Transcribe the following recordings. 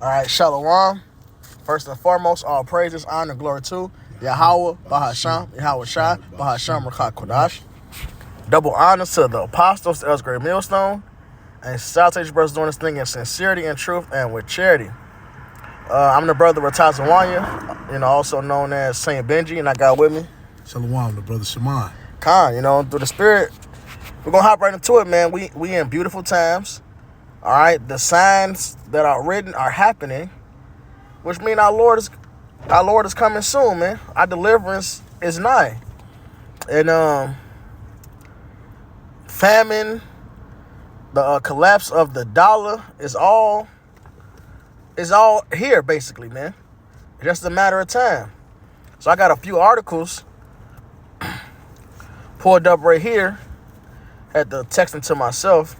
All right, Shalom. First and foremost, all praises, honor, glory to Yahweh, Bahasham, Yahweh Shai, Bahasham, Rakah Kodash. Double honors to the apostles, the Great Millstone, and salutations, brothers, doing this thing in sincerity and truth and with charity. I'm the brother Ratazawanya, also known as Saint Benji, and I got with me Shalom, the brother Shaman. Khan. Through the spirit, we're gonna hop right into it, man. We in beautiful times. All right, the signs that are written are happening, which mean our Lord is coming soon, man. Our deliverance is nigh, and famine, the collapse of the dollar is all here, basically, man. It's just a matter of time. So I got a few articles pulled up right here. Had to text them to myself.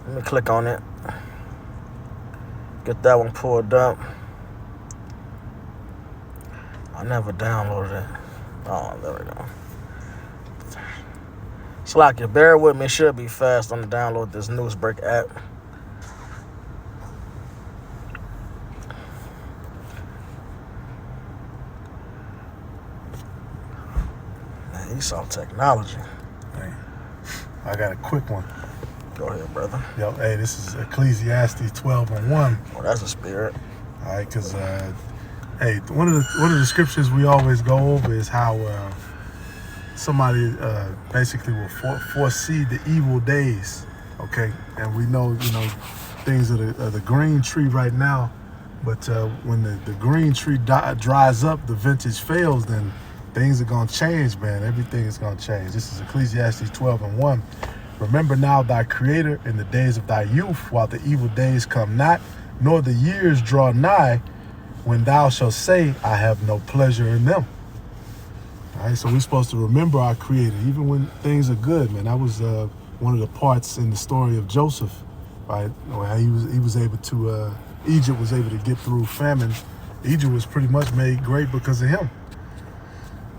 Let me click on it. Get that one pulled up. I never downloaded it. Oh, there we go. Slack, bear with me. It should be fast on the download this Newsbreak app. Man, Esau technology. Hey, I got a quick one. Go ahead, brother. Yo, hey, this is Ecclesiastes 12:1. Oh, that's a spirit. All right, because hey, one of the scriptures we always go over is how somebody basically will foresee the evil days. Okay, and we know things are the green tree right now, but when the green tree dries up, the vintage fails, then things are gonna change, man. Everything is gonna change. This is Ecclesiastes 12:1. Remember now thy Creator in the days of thy youth, while the evil days come not, nor the years draw nigh, when thou shalt say, I have no pleasure in them. All right, so we're supposed to remember our Creator, even when things are good, man. That was one of the parts in the story of Joseph, right? How he was able to, Egypt was able to get through famine. Egypt was pretty much made great because of him.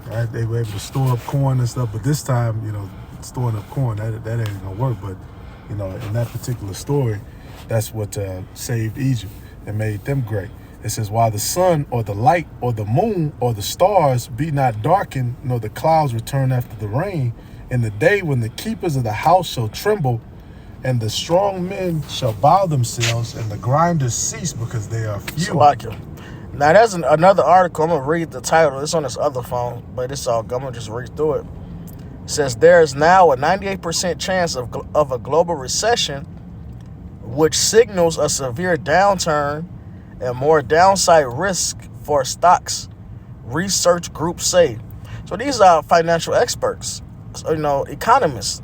Right? They were able to store up corn and stuff, but this time, storing up corn, that ain't gonna work. But in that particular story, that's what saved Egypt and made them great. It says, while the sun or the light or the moon or the stars be not darkened, nor the clouds return after the rain, in the day when the keepers of the house shall tremble, and the strong men shall bow themselves, and the grinders cease because they are few. Now, there's another article. I'm going to read the title. It's on this other phone, but it's all good. I'm going to just read through it. It says, there is now a 98% chance of a global recession, which signals a severe downturn and more downside risk for stocks, research groups say. So these are financial experts, economists.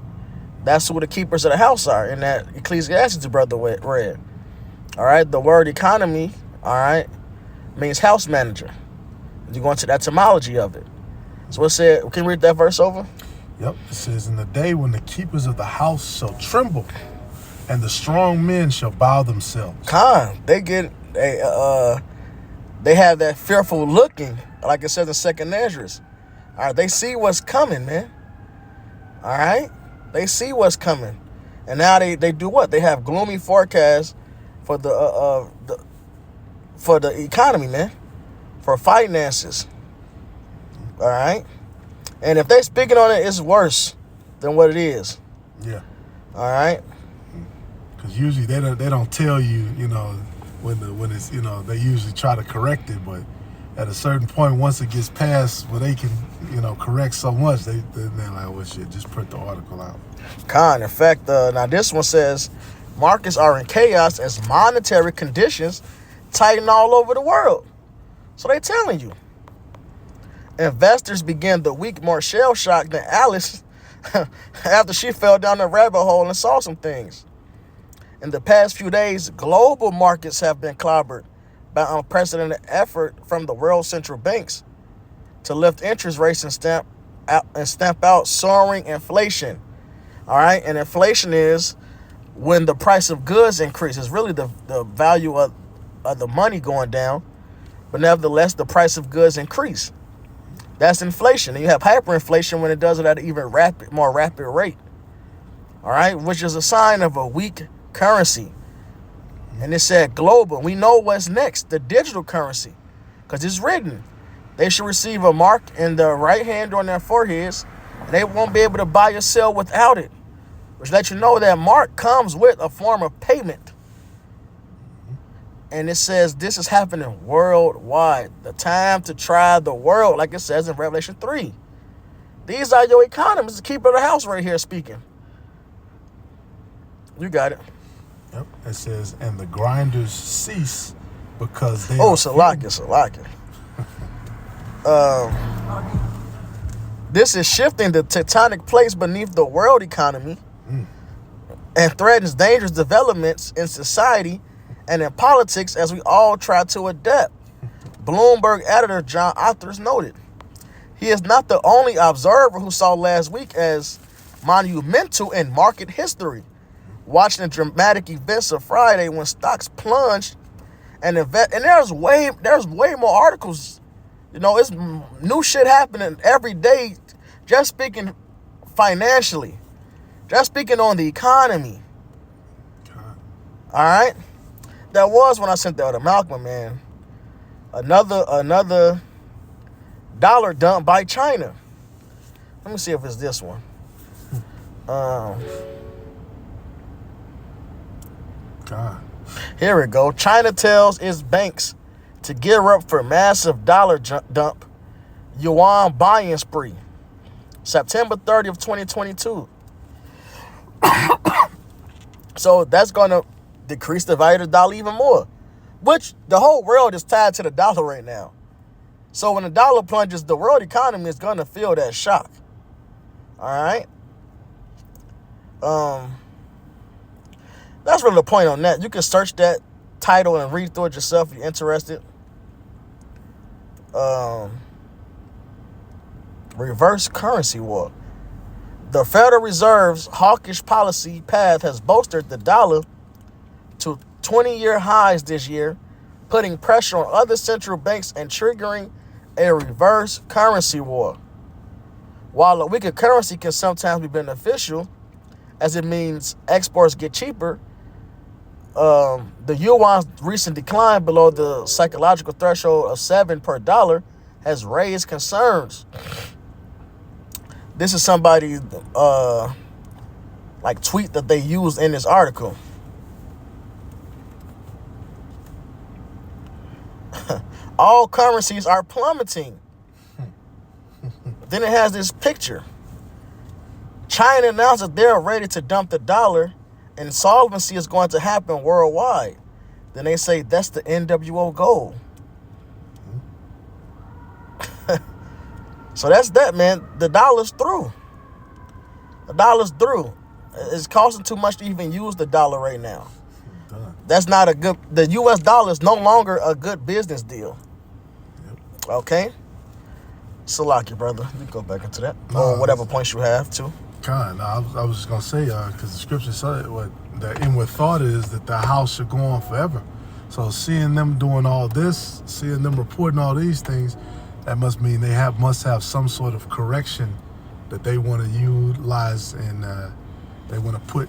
That's who the keepers of the house are in that Ecclesiastes brother read. All right, the word economy, all right, means house manager. You go into the etymology of it. So it said, can you read that verse over? Yep, it says, in the day when the keepers of the house shall tremble, and the strong men shall bow themselves. They have that fearful looking, like it says in Second Esdras. All right, they see what's coming, man. All right, they see what's coming, and now they do what? They have gloomy forecasts for the economy, man, for finances. All right. And if they speaking on it, it's worse than what it is. Yeah. All right. Because usually they don't tell you, when it's they usually try to correct it, but at a certain point, once it gets past where they can correct so much, they're like, oh shit, just print the article out. In fact, now this one says markets are in chaos as monetary conditions tighten all over the world. So they telling you. Investors began the week more shell-shocked than Alice after she fell down the rabbit hole and saw some things. In the past few days, global markets have been clobbered by unprecedented effort from the world central banks to lift interest rates and stamp out soaring inflation. All right, and inflation is when the price of goods increases, really the value of the money going down, but nevertheless the price of goods increase. That's inflation. And you have hyperinflation when it does it at an even more rapid rate. all right, which is a sign of a weak currency. And it said global. We know what's next, the digital currency, because it's written. They should receive a mark in the right hand on their foreheads, and they won't be able to buy or sell without it, which lets you know that mark comes with a form of payment. And it says this is happening worldwide. The time to try the world, like it says in Revelation 3. These are your economists, the keeper of the house right here speaking. You got it. Yep. It says, and the grinders cease because they Salakia. This is shifting the tectonic plates beneath the world economy and threatens dangerous developments in society and in politics as we all try to adapt. Bloomberg editor John Others noted. He is not the only observer who saw last week as monumental in market history, watching the dramatic events of Friday when stocks plunged and there's way more articles. You know, it's new shit happening every day. Just speaking financially, just speaking on the economy. All right, that was when I sent that to Malcolm, man. Another dollar dump by China. Let me see if it's this one. Here we go. China tells its banks to gear up for massive dollar dump. Yuan buying spree. September 30th, 2022. So that's going to decrease the value of the dollar even more. Which the whole world is tied to the dollar right now. So when the dollar plunges, the world economy is going to feel that shock. All right? That's really the point on that. You can search that title and read through it yourself if you're interested. Reverse currency war. The Federal Reserve's hawkish policy path has bolstered the dollar to 20-year highs this year, putting pressure on other central banks and triggering a reverse currency war. While a weaker currency can sometimes be beneficial, as it means exports get cheaper, the yuan's recent decline below the psychological threshold of 7 per dollar has raised concerns. This is somebody's tweet that they used in this article. All currencies are plummeting. Then it has this picture. China announced that they're ready to dump the dollar and insolvency is going to happen worldwide. Then they say that's the NWO goal. So that's that, man. The dollar's through. The dollar's through. It's costing too much to even use the dollar right now. That's not a good... The U.S. dollar is no longer a good business deal. Okay? Salaki, brother. You can go back into that. Or whatever points you have, too. I was just going to say, because the scripture said what the inward thought is that the house should go on forever. So seeing them doing all this, seeing them reporting all these things, that must mean they must have some sort of correction that they want to utilize and they want to put,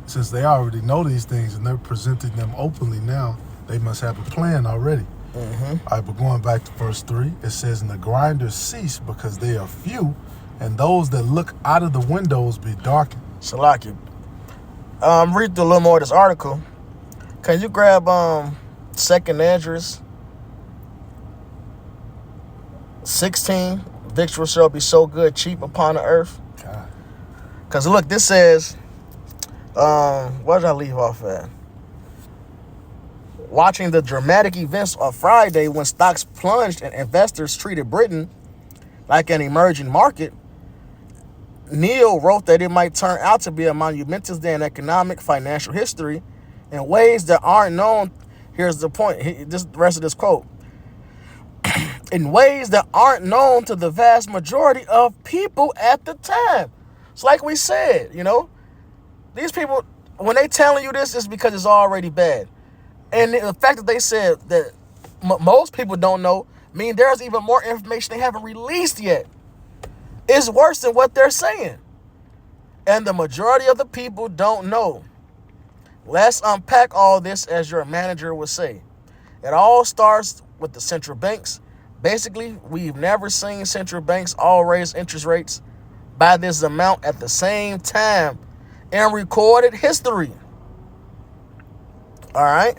since they already know these things and they're presenting them openly now, they must have a plan already. Mm-hmm. All right, but going back to verse 3, it says, and the grinders cease because they are few, and those that look out of the windows be darkened. Salaki. Read through a little more of this article. Can you grab 2nd Esdras 16? Victual shall be so good, cheap upon the earth. Because look, this says, where did I leave off at? Watching the dramatic events of Friday when stocks plunged and investors treated Britain like an emerging market, Neil wrote that it might turn out to be a monumentous day in economic financial history in ways that aren't known. Here's the point. The rest of this quote. In ways that aren't known to the vast majority of people at the time. It's like we said, these people, when they telling you this, it's because it's already bad. And the fact that they said that most people don't know mean there's even more information they haven't released yet. It's worse than what they're saying. And the majority of the people don't know. Let's unpack all this, as your manager would say. It all starts with the central banks. Basically, we've never seen central banks all raise interest rates by this amount at the same time in recorded history. All right?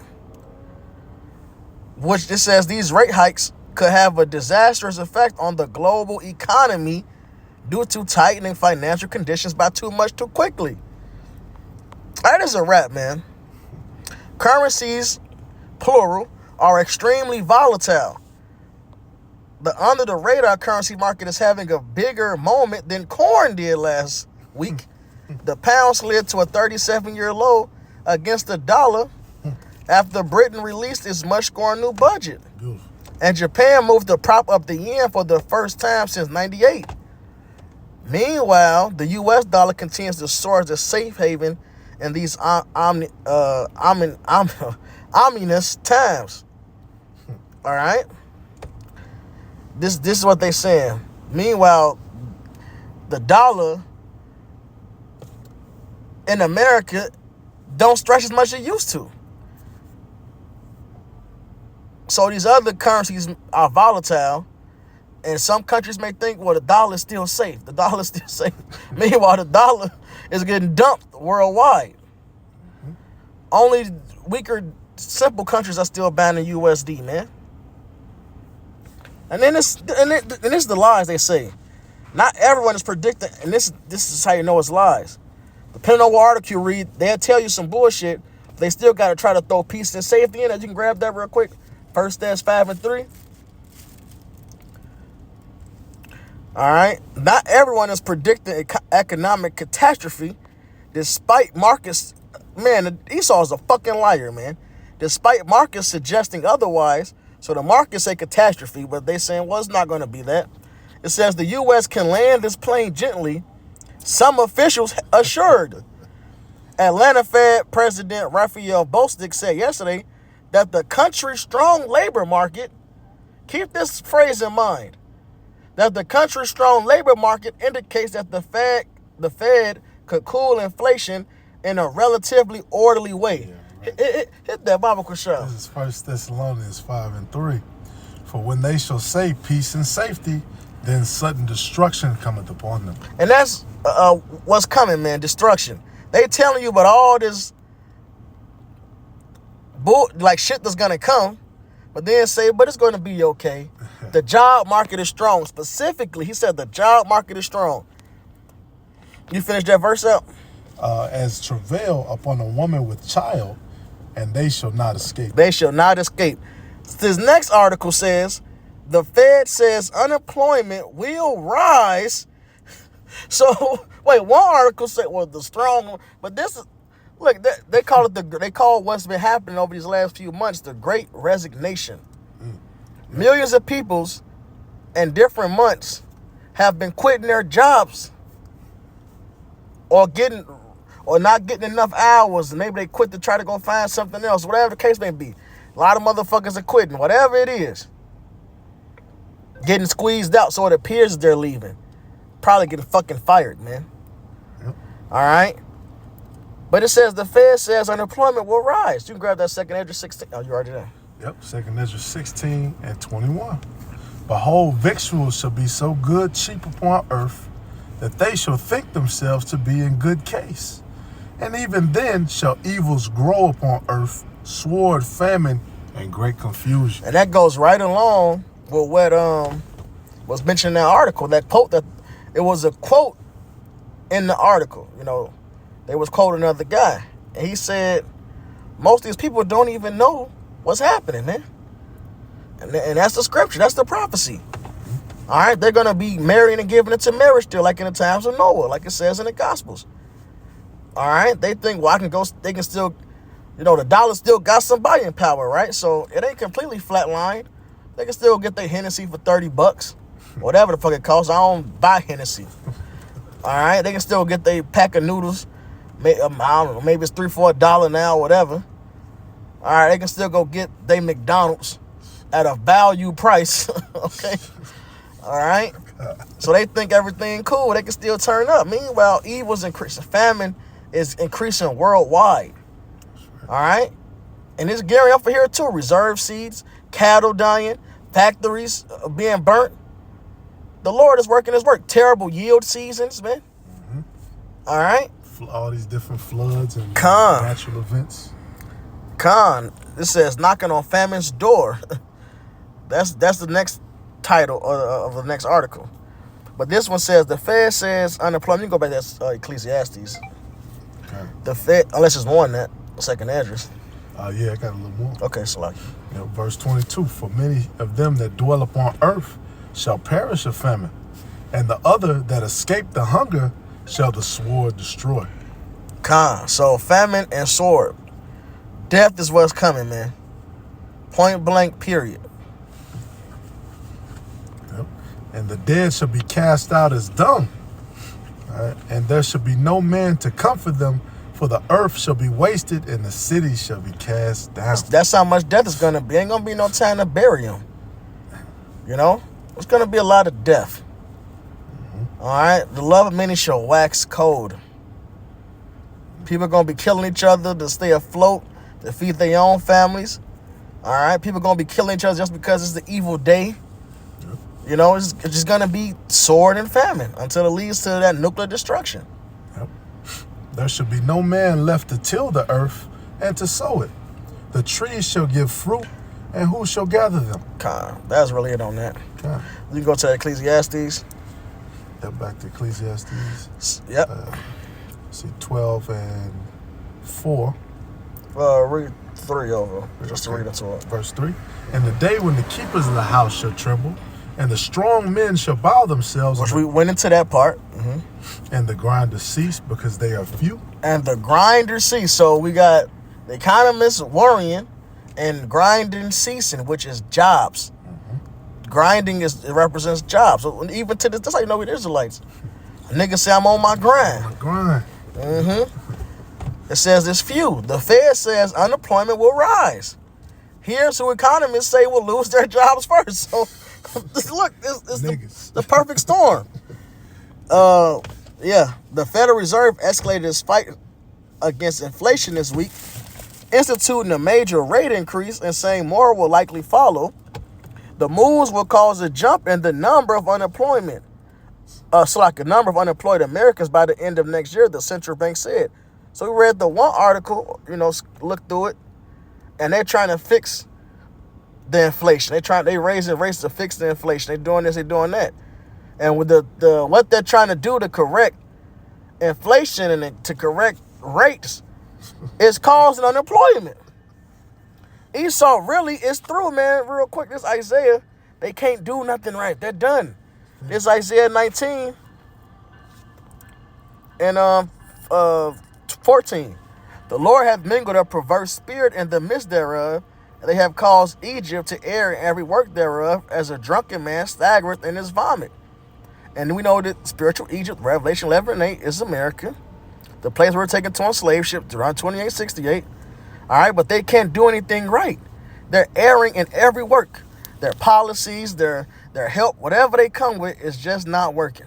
Which it says these rate hikes could have a disastrous effect on the global economy due to tightening financial conditions by too much too quickly. That is a wrap, man. Currencies, plural, are extremely volatile. The under-the-radar currency market is having a bigger moment than corn did last week. The pound slid to a 37-year low against the dollar after Britain released its much-scorned new budget. Beautiful. And Japan moved to prop up the yen for the first time since '98. Meanwhile, the U.S. dollar continues to soar as a safe haven in these ominous times. All right? This is what they're saying. Meanwhile, the dollar in America don't stretch as much as it used to. So these other currencies are volatile, and some countries may think, well, the dollar is still safe. The dollar is still safe. Meanwhile, the dollar is getting dumped worldwide. Only weaker, simple countries are still banning USD, man. And then this is the lies they say. Not everyone is predicting, and this is how you know it's lies. Depending on what article you read, they'll tell you some bullshit. They still got to try to throw peace and safety in it. You can grab that real quick. 1 Thess 5:3. All right. Not everyone is predicting economic catastrophe, despite markets. Man, Esau is a fucking liar, man. Despite markets suggesting otherwise. So the markets say catastrophe, but they saying, well, it's not going to be that. It says the U.S. can land this plane gently, some officials assured. Atlanta Fed President Raphael Bostic said yesterday that the country's strong labor market, keep this phrase in mind, that the country's strong labor market indicates that the Fed could cool inflation in a relatively orderly way. Yeah. Hit that Bible Kushal. This is 1 Thessalonians 5:3. For when they shall say peace and safety, then sudden destruction cometh upon them. And that's what's coming, man. Destruction. They telling you about all this like shit that's gonna come, but then say, but it's gonna be okay. The job market is strong. Specifically, he said the job market is strong. You finish that verse up? As travail upon a woman with child, and they shall not escape. They shall not escape. This next article says, the Fed says unemployment will rise. So, wait, one article said, well, the strong, but this is, look, they call what's been happening over these last few months the Great Resignation. Millions of peoples in different months have been quitting their jobs or not getting enough hours, and maybe they quit to try to go find something else, whatever the case may be. A lot of motherfuckers are quitting, whatever it is. Getting squeezed out, so it appears they're leaving. Probably getting fucking fired, man. Yep. All right? But it says the Fed says unemployment will rise. You can grab that 2 Esdras 16. Oh, you already there. Yep, 2 Esdras 16 and 21. Behold, victuals shall be so good, cheap upon earth, that they shall think themselves to be in good case. And even then shall evils grow upon earth, sword, famine, and great confusion. And that goes right along with what was mentioned in that article. That quote, that it was a quote in the article. You know, they was quoting another guy, and he said most of these people don't even know what's happening, man. And that's the scripture. That's the prophecy. All right, they're gonna be marrying and giving into marriage still, like in the times of Noah, like it says in the Gospels. All right, they think, well, they can still, you know, the dollar still got some buying power, right? So it ain't completely flatlined. They can still get their Hennessy for $30, whatever the fuck it costs. I don't buy Hennessy. All right, they can still get their pack of noodles. I don't know, maybe it's $3 $4 now, whatever. All right, they can still go get their McDonald's at a value price, okay? All right? So they think everything cool. They can still turn up. Meanwhile, evil's increasing. Famine is increasing worldwide. All right? And it's gearing up for here too. Reserve seeds, cattle dying, factories being burnt. The Lord is working his work. Terrible yield seasons, man. Mm-hmm. All right? All these different floods and Con. natural events. Con. It says knocking on famine's door. That's the next title of the next article. But this one says the Fed says unemployment. You can go back to Ecclesiastes. Okay. The Fed, unless it's more than that, second address. Yeah, I got a little more. Okay, so like. Verse 22, for many of them that dwell upon earth shall perish of famine, and the other that escape the hunger shall the sword destroy. Con. So famine and sword. Death is what's coming, man. Point blank, period. Yep. And the dead shall be cast out as dung, right? And there shall be no man to comfort them, for the earth shall be wasted and the cities shall be cast down. That's how much death is going to be. Ain't going to be no time to bury them. You know? It's going to be a lot of death. Mm-hmm. All right? The love of many shall wax cold. People are going to be killing each other to stay afloat, to feed their own families. All right? People are going to be killing each other just because it's the evil day. Yep. You know, it's just going to be sword and famine until it leads to that nuclear destruction. Yep. There shall be no man left to till the earth and to sow it. The trees shall give fruit, and who shall gather them? That's really it on that. You can go to Ecclesiastes. Yep, back to Ecclesiastes. Yep. See 12 and 4. Read 3 over, just to read into it. Verse 3. And the day when the keepers of the house shall tremble, and the strong men shall bow themselves. Which we went into that part. Mm-hmm. And the grinders cease because they are few. And the grinders cease. So we got the economists worrying and grinding ceasing, which is jobs. Mm-hmm. Grinding it represents jobs. So even to this, that's how you know we're Israelites. A nigga say I'm on my grind. On my grind. Mm-hmm. It says it's few. The Fed says unemployment will rise. Here's who economists say will lose their jobs first. So look, it's the perfect storm. Yeah, the Federal Reserve escalated its fight against inflation this week, instituting a major rate increase and saying more will likely follow. The moves will cause a jump in the number of unemployment. A number of unemployed Americans by the end of next year, the central bank said. So we read the one article, looked through it, and they're trying to fix the inflation. They raising rates to fix the inflation. They're doing this, they're doing that. And with the what they're trying to do to correct inflation and to correct rates is causing unemployment. Esau really is through, man. Real quick, this Isaiah, they can't do nothing right. They're done. This Isaiah 19 and 14. The Lord hath mingled a perverse spirit in the midst thereof, and they have caused Egypt to err in every work thereof, as a drunken man staggereth in his vomit. And we know that spiritual Egypt, Revelation 11 and 8, is America. The place we're taken to on slave ship around 2868. All right, but they can't do anything right. They're erring in every work. Their policies, their help, whatever they come with is just not working.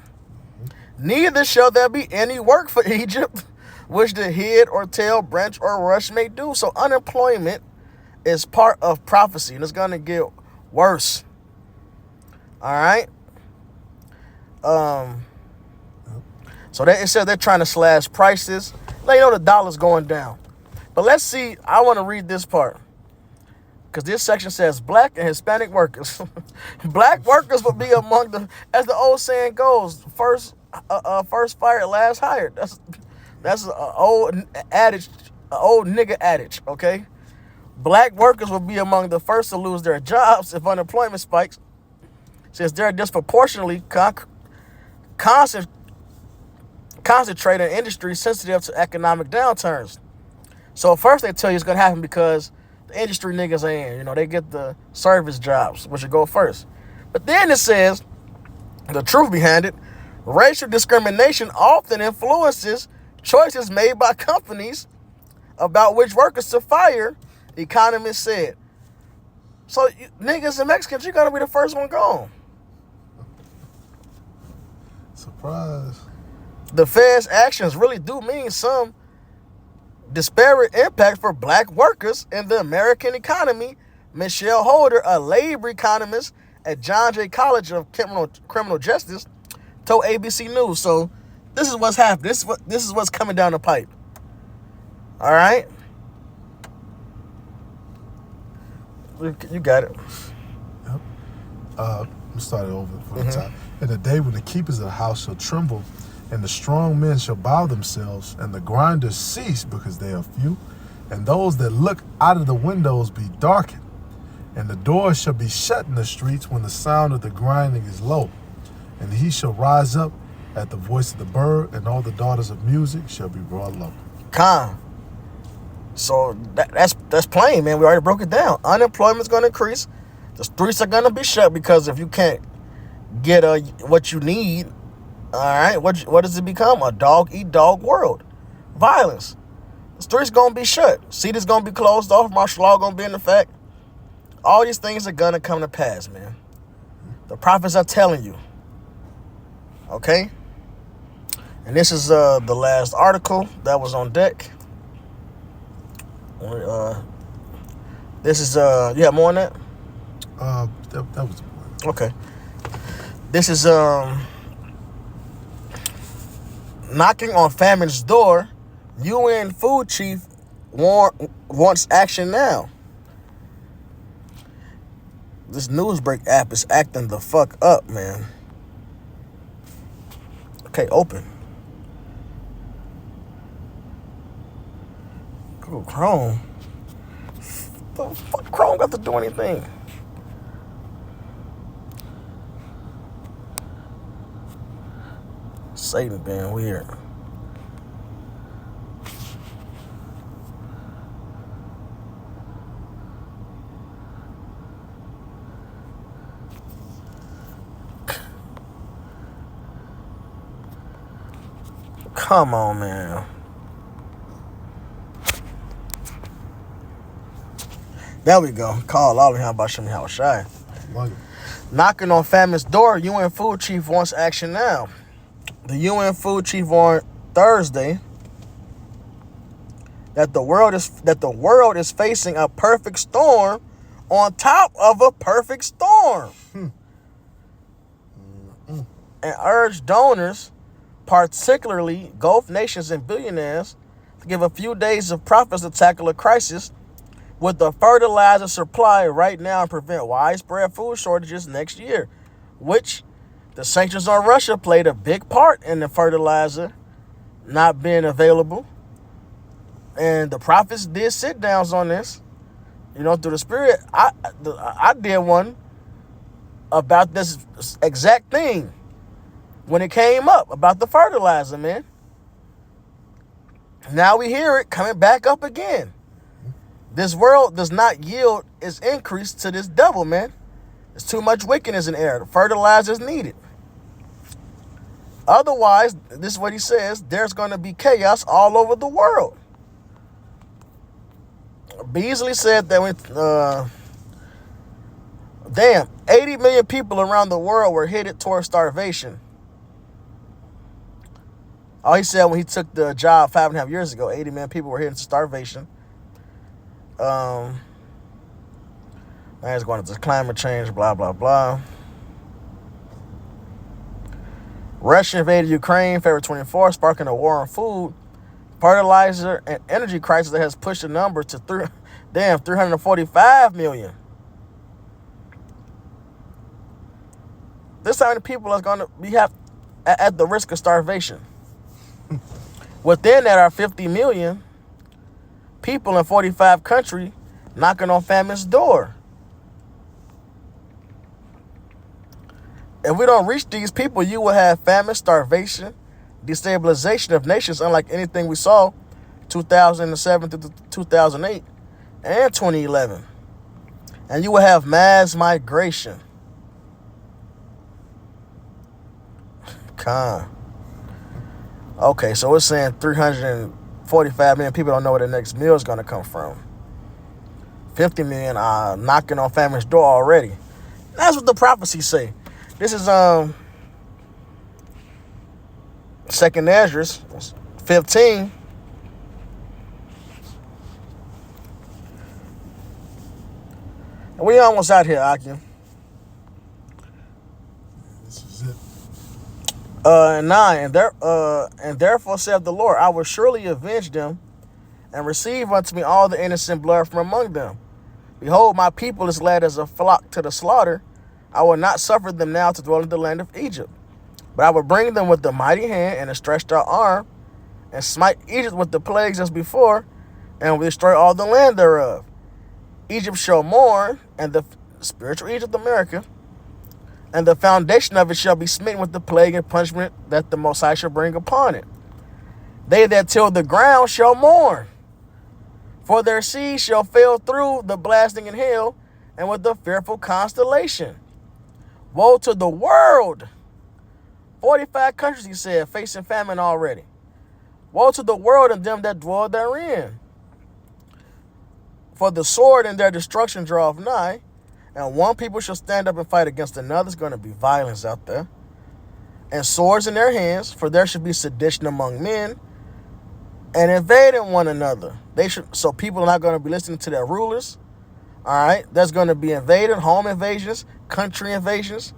Neither shall there be any work for Egypt, which the head or tail, branch or rush may do. So unemployment is part of prophecy, and it's going to get worse. All right? So it says they're trying to slash prices. They know the dollar's going down. But let's see. I want to read this part, because this section says black and Hispanic workers. Black workers will be among the, as the old saying goes, first fired, last hired. That's an old adage, an old nigga adage, okay? Black workers will be among the first to lose their jobs if unemployment spikes, since they're disproportionately concentrated in industries sensitive to economic downturns. So first they tell you it's going to happen because the industry niggas are in. They get the service jobs, which should go first. But then it says, the truth behind it, racial discrimination often influences choices made by companies about which workers to fire, economists said. So niggas and Mexicans, you're going to be the first one gone. Surprise. The Fed's actions really do mean some disparate impact for black workers in the American economy. Michelle Holder, a labor economist at John Jay College of Criminal Justice, told ABC News. So this is what's happening. This is what's coming down the pipe. All right, you got it. Yep. Let me start it over for the time. In the day when the keepers of the house shall tremble, and the strong men shall bow themselves, and the grinders cease because they are few, and those that look out of the windows be darkened, and the doors shall be shut in the streets when the sound of the grinding is low, and he shall rise up at the voice of the bird, and all the daughters of music shall be brought low. Con. So that's plain, man. We already broke it down. Unemployment's going to increase. The streets are going to be shut because if you can't get what you need, all right, what does it become? A dog-eat-dog world. Violence. The streets going to be shut. Cities going to be closed off. Martial law going to be in effect. All these things are going to come to pass, man. The prophets are telling you. Okay? And this is the last article that was on deck. This is you have more on that? That was the one. Okay. This is knocking on famine's door. UN food chief wants action now. This Newsbreak app is acting the fuck up, man. Okay, open. Google Chrome. The fuck Chrome got to do anything? Satan being weird. Come on, man. There we go. Call all of him about Shem Hawashai. Knocking on famine's door, UN food chief wants action now. The UN food chief warned Thursday that the world is facing a perfect storm on top of a perfect storm. And urged donors, particularly Gulf nations and billionaires, to give a few days of profits to tackle a crisis with the fertilizer supply right now and prevent widespread food shortages next year, which the sanctions on Russia played a big part in the fertilizer not being available. And the prophets did sit downs on this. You know, through the Spirit, I did one about this exact thing when it came up about the fertilizer, man. Now we hear it coming back up again. This world does not yield its increase to this devil, man. There's too much wickedness in air. The fertilizer is needed. Otherwise, this is what he says, there's going to be chaos all over the world. Beasley said that 80 million people around the world were headed towards starvation. Oh, he said when he took the job 5.5 years ago, 80 million people were headed to starvation. It's going into climate change, blah, blah, blah. Russia invaded Ukraine February 24th, sparking a war on food, fertilizer, and energy crisis that has pushed the number to 345 million. This time the people are going to be at the risk of starvation. Within that are 50 million people in 45 countries knocking on famine's door. If we don't reach these people, you will have famine, starvation, destabilization of nations unlike anything we saw 2007 to 2008 and 2011. And you will have mass migration. Okay, so it's saying 345 million people don't know where the next meal is going to come from. 50 million are knocking on famine's door already. That's what the prophecies say. This is Second Ezra 15. We almost out here, Akim. This is it. And 9, and therefore saith the Lord, I will surely avenge them, and receive unto me all the innocent blood from among them. Behold, my people is led as a flock to the slaughter. I will not suffer them now to dwell in the land of Egypt, but I will bring them with the mighty hand and a stretched out arm, and smite Egypt with the plagues as before, and will destroy all the land thereof. Egypt shall mourn, and the spiritual Egypt, America, and the foundation of it shall be smitten with the plague and punishment that the Most High shall bring upon it. They that till the ground shall mourn, for their seed shall fail through the blasting in hail, and with the fearful constellation. Woe to the world! 45 countries, he said, facing famine already. Woe to the world and them that dwell therein. For the sword and their destruction draweth nigh, and one people shall stand up and fight against another. There's going to be violence out there. And swords in their hands, for there should be sedition among men, and invading one another. So people are not going to be listening to their rulers. All right? There's going to be invading, home invasions, country invasions.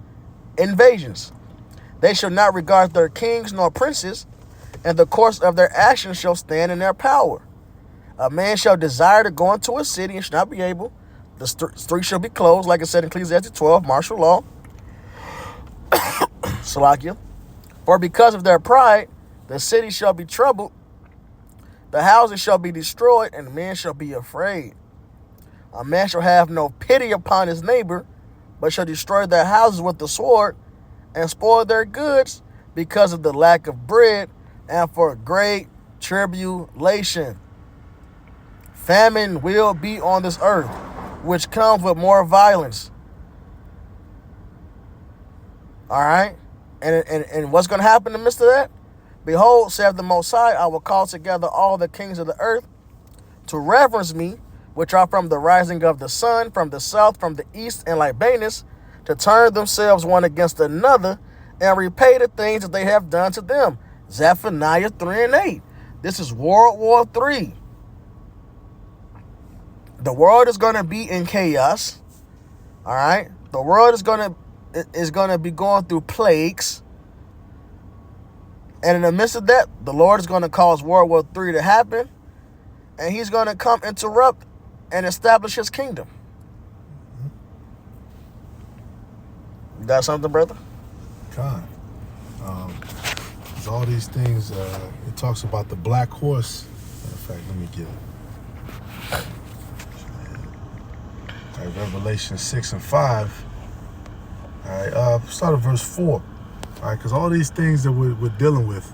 They shall not regard their kings nor princes, and the course of their actions shall stand in their power. A man shall desire to go into a city and shall not be able. The street shall be closed, like it said in Ecclesiastes 12, martial law. Salakia. For because of their pride, the city shall be troubled, the houses shall be destroyed, and men shall be afraid. A man shall have no pity upon his neighbor, but shall destroy their houses with the sword, and spoil their goods because of the lack of bread, and for great tribulation. Famine will be on this earth, which comes with more violence. All right? And what's going to happen in the midst of that? Behold, saith the Most High, I will call together all the kings of the earth to reverence me, which are from the rising of the sun, from the south, from the east, and Libanus, to turn themselves one against another, and repay the things that they have done to them. Zephaniah 3 and 8. This is World War III. The world is going to be in chaos. All right? The world is going to be going through plagues. And in the midst of that, the Lord is going to cause World War III to happen. And he's going to come interrupt and establish his kingdom. You got something, brother? God. There's all these things. It talks about the black horse. Matter of fact, let me get it. All right, Revelation 6 and 5. All right, start at verse 4. All right, because all these things that we're dealing with,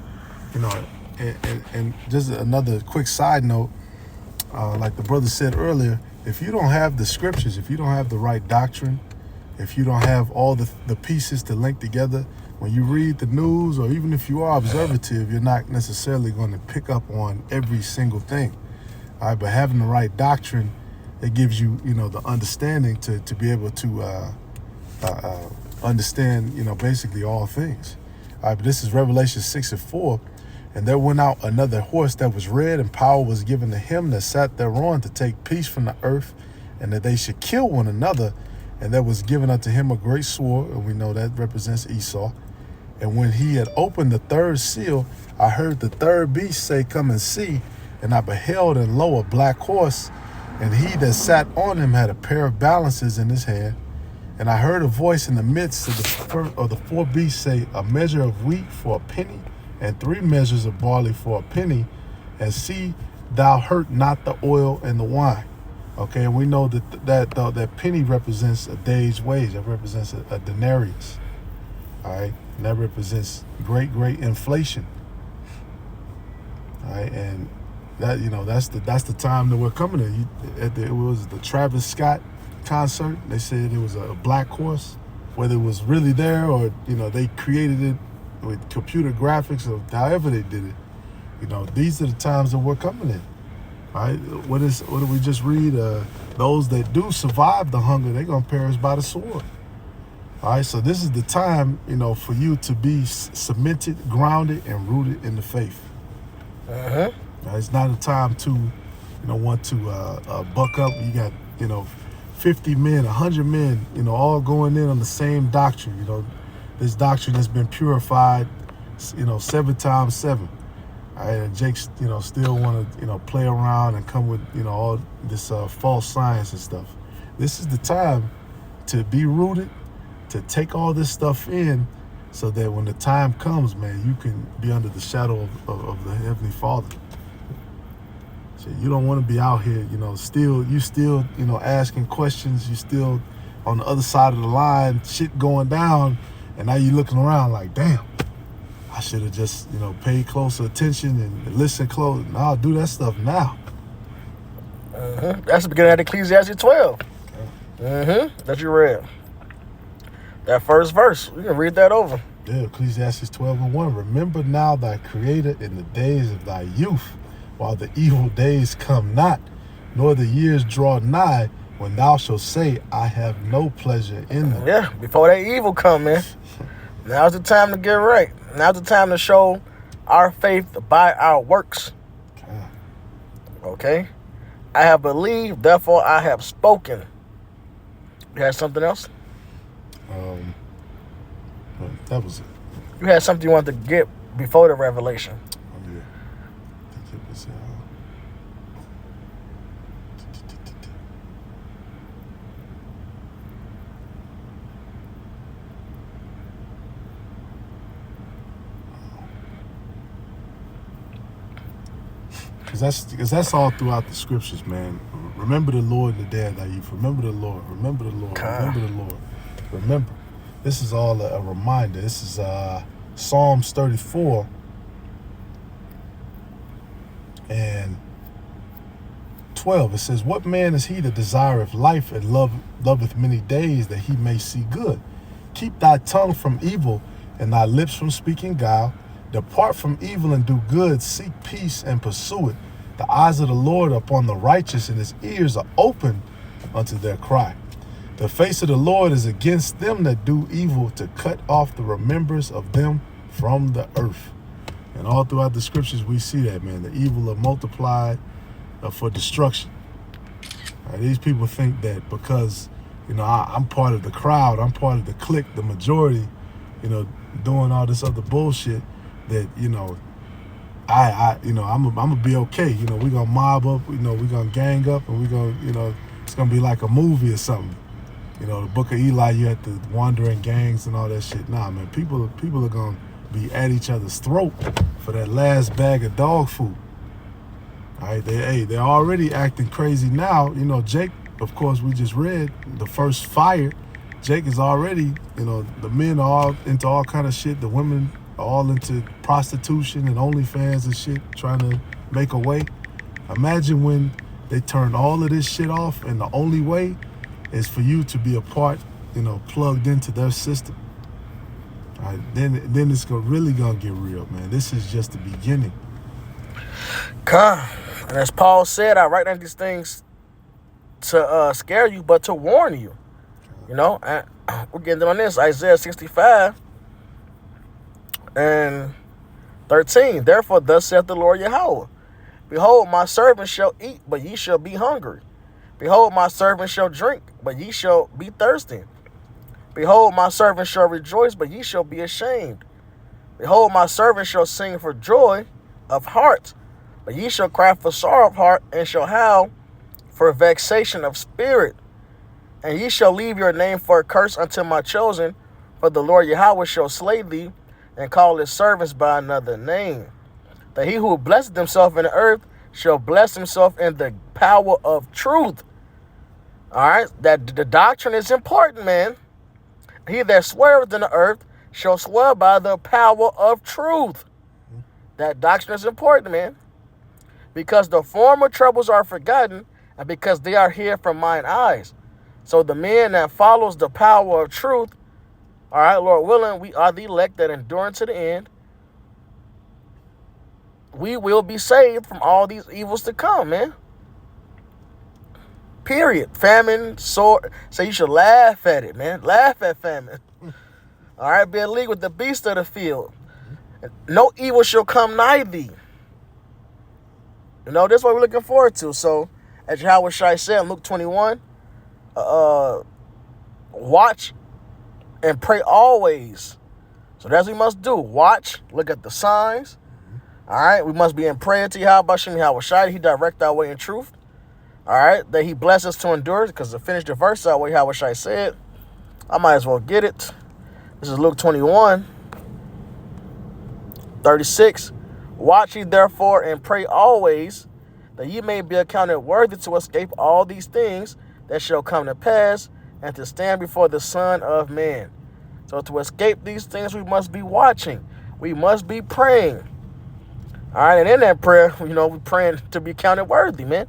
you know, and just another quick side note, like the brother said earlier, if you don't have the scriptures, if you don't have the right doctrine, if you don't have all the pieces to link together, when you read the news, or even if you are observative, you're not necessarily going to pick up on every single thing. All right, but having the right doctrine, it gives you, you know, the understanding to be able to understand, you know, basically all things. All right, but this is Revelation 6 and 4. And there went out another horse that was red, and power was given to him that sat thereon to take peace from the earth, and that they should kill one another. And there was given unto him a great sword, and we know that represents Esau. And when he had opened the third seal, I heard the third beast say, Come and see. And I beheld, and lo, a black horse, and he that sat on him had a pair of balances in his hand. And I heard a voice in the midst of the four beasts say, A measure of wheat for a penny, and 3 measures of barley for a penny, and see thou hurt not the oil and the wine. Okay, and we know that penny represents a day's wage. That represents a denarius. All right, and that represents great inflation. All right, and that, you know, that's the time that we're coming to. It was the Travis Scott concert. They said it was a black horse, whether it was really there or, you know, they created it with computer graphics or however they did it. You know, these are the times that we're coming in. All right, what do we just read? Those that do survive the hunger, they're gonna perish by the sword. All All right, so this is the time, for you to be cemented, grounded, and rooted in the faith. It's not a time to, want to buck up. You got, 50 men, 100 men, all going in on the same doctrine. This doctrine has been purified, 7 times 7. All right, and Jake, still want to, play around and come with, all this false science and stuff. This is the time to be rooted, to take all this stuff in, so that when the time comes, man, you can be under the shadow of the Heavenly Father. So you don't want to be out here, still asking questions. You still on the other side of the line, shit going down, and now you looking around like, damn, I should have just, paid closer attention and listened close. No, I'll do that stuff now. That's the beginning of Ecclesiastes 12. That you read. That first verse. We can read that over. Yeah, Ecclesiastes 12:1. Remember now thy Creator in the days of thy youth, while the evil days come not, nor the years draw nigh, when thou shalt say, I have no pleasure in them. Yeah, before that evil come, man. Now's the time to get right. Now's the time to show our faith by our works. Okay? I have believed, therefore I have spoken. You had something else? That was it. You had something you wanted to get before the revelation. Oh, yeah. I think it was, Because that's all throughout the scriptures, man. Remember the Lord in the day of thy youth. Remember the Lord. Remember the Lord. Remember the Lord. Remember. This is all a reminder. This is Psalms 34 and 12. It says, what man is he that desireth life and loveth many days, that he may see good? Keep thy tongue from evil and thy lips from speaking guile. Depart from evil and do good. Seek peace and pursue it. The eyes of the Lord are upon the righteous, and his ears are open unto their cry. The face of the Lord is against them that do evil, to cut off the remembrance of them from the earth. And all throughout the scriptures, we see that, man. The evil are multiplied for destruction. These people think that because, I'm part of the crowd, I'm part of the clique, the majority, doing all this other bullshit, that, I'm gonna be okay. We're gonna mob up, we're gonna gang up, and we're gonna, it's gonna be like a movie or something. The Book of Eli, you had the wandering gangs and all that shit. Nah, man, people are gonna be at each other's throat for that last bag of dog food. All right, they're already acting crazy now. Jake, of course, we just read the first fire. Jake is already, the men are all into all kind of shit. The women are all into prostitution and OnlyFans and shit, trying to make a way. Imagine when they turn all of this shit off, and the only way is for you to be a part, plugged into their system. All right, then it's really gonna get real, man. This is just the beginning. And as Paul said, I write down these things to scare you, but to warn you. And we're getting on this, Isaiah 65 and 13. Therefore, thus saith the Lord Yahweh, behold, my servant shall eat, but ye shall be hungry. Behold, my servant shall drink, but ye shall be thirsty. Behold, my servant shall rejoice, but ye shall be ashamed. Behold, my servant shall sing for joy of heart, but ye shall cry for sorrow of heart, and shall howl for vexation of spirit. And ye shall leave your name for a curse unto my chosen, for the Lord Yahweh shall slay thee, and call his servants by another name. That he who blesseth himself in the earth shall bless himself in the power of truth. All right, that the doctrine is important, man. He that sweareth in the earth shall swear by the power of truth. That doctrine is important, man. Because the former troubles are forgotten, and because they are hid from mine eyes. So the men that follows the power of truth, all right, Lord willing, we are the elect that endure to the end. We will be saved from all these evils to come, man. Period. Famine, sword. So you should laugh at it, man. Laugh at famine. All right, be in league with the beast of the field. No evil shall come nigh thee. You know, this is what we're looking forward to. So, as Yahweh Shai said in Luke 21, watch and pray always. So that's what we must do. Watch, look at the signs. All right, we must be in prayer to Yahweh Shem Yahweh Shai. He direct our way in truth. All right, that he bless us to endure, because to finish the verse out, what Yahweh Shai said, I might as well get it. This is Luke 21, 36. Watch ye therefore and pray always, that ye may be accounted worthy to escape all these things that shall come to pass, and to stand before the Son of Man. So to escape these things, we must be watching. We must be praying. All right, and in that prayer, you know, we're praying to be counted worthy, man.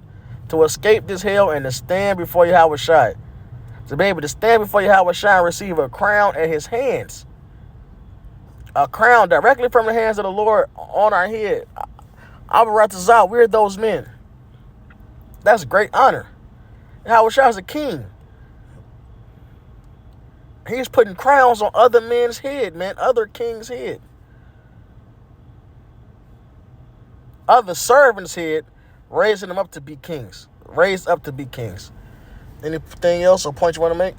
To escape this hell and to stand before Yahweh Shai. To be able to stand before Yahweh Shai and receive a crown at his hands. A crown directly from the hands of the Lord on our head. Abaratazah, we're those men. That's great honor. Yahweh Shai is a king. He's putting crowns on other men's head, man. Other kings' head. Other servants' head, raising them up to be kings. Raised up to be kings. Anything else or point you want to make?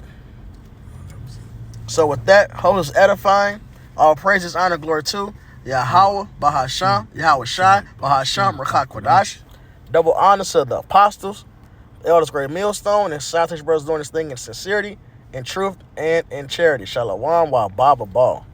So with that, hope is edifying. All praises, honor, glory to Yahweh, Bahasham, Yahweh Shai, Bahasham, Rakha Kodash. Double honors to the apostles, the elders, great millstone, and South Brothers doing this thing in sincerity, in truth, and in charity. Shalom, wa Baba Ball.